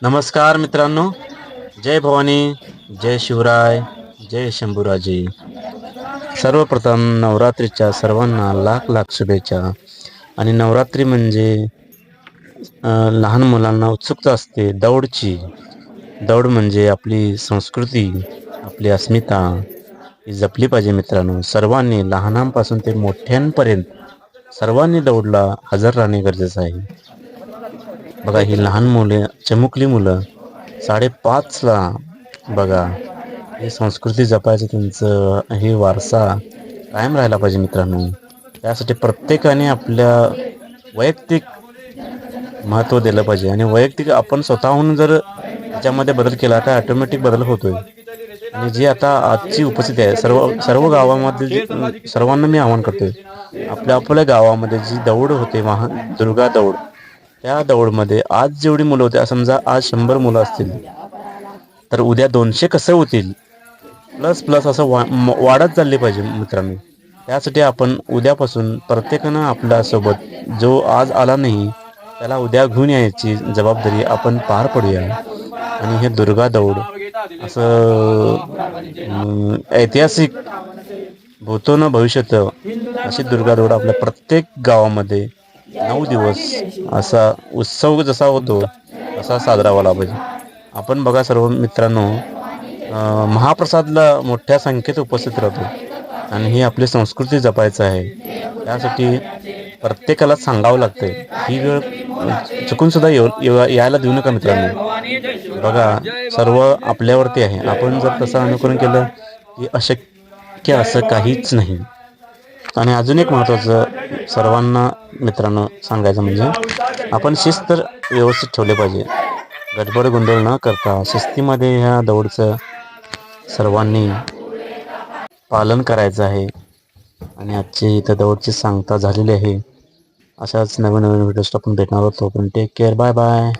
नमस्कार मित्रांनो, जय भवानी, जय शिवराय, जय शंभूराजे. सर्वप्रथम नवरात्रीच्या सर्वांना लाख लाख शुभेच्छा. आणि नवरात्री म्हणजे लहान मुलांना उत्सुकता असते दौडची. दौड म्हणजे आपली संस्कृती, आपली अस्मिता ही जपली पाहिजे मित्रांनो. सर्वांनी लहानांपासून ते मोठ्यांपर्यंत सर्वांनी दौडला हजर राहणे गरजेचं आहे. बघा ही लहान मुले, चिमुकली मुलं 5:30ला बघा ही संस्कृती जपायचं, त्यांचं हे वारसा कायम राहायला पाहिजे मित्रांनो. त्यासाठी प्रत्येकाने आपल्या वैयक्तिक महत्त्व दिलं पाहिजे आणि वैयक्तिक आपण स्वतःहून जर त्याच्यामध्ये बदल केला तर ऑटोमॅटिक बदल होतोय. आणि जी आता आजची उपस्थिती आहे सर्व गावामध्ये सर्वांना मी आवाहन करतोय, आपल्या गावामध्ये जी दौड होते दुर्गा दौड, त्या दौडमध्ये आज जेवढी मुलं होते, समजा आज 100 मुलं असतील तर उद्या 200 कसं होतील, प्लस असं वाढत चालली पाहिजे मित्रांनो. त्यासाठी आपण उद्यापासून प्रत्येकानं आपल्यासोबत जो आज आला नाही त्याला उद्या घेऊन यायची जबाबदारी आपण पार पडूया. आणि हे दुर्गा दौड असं ऐतिहासिक भूतो न भविष्यत अशी दुर्गा दौड आपल्या प्रत्येक गावामध्ये 9 दिवस असा उत्सव जसा होतो तसा साजरा व्हायला पाहिजे. आपण बघा सर्व मित्रांनो, महाप्रसादला मोठ्या संख्येत उपस्थित राहतो आणि ही आपली संस्कृती जपायचं आहे. त्यासाठी प्रत्येकाला सांगावं लागतंय, ही वेळ चुकून सुद्धा यायला देऊ नका मित्रांनो. बघा सर्व आपल्यावरती आहे, आपण जर तसं अनुकरण केलं की अशक्य असं काहीच नाही. आणि अजून एक महत्त्वाचं सर्वांना मित्रांनो सांगायचं म्हणजे आपण शिस्त व्यवस्थित ठेवले पाहिजे. गडबड गोंधळ न करता शिस्तीमध्ये ह्या दौडचं सर्वांनी पालन करायचं आहे. आणि आजची इथं दौडची सांगता झालेली आहे. अशाच नवीन व्हिडिओज आपण भेटणार आहोत. पण टेक केअर, बाय बाय.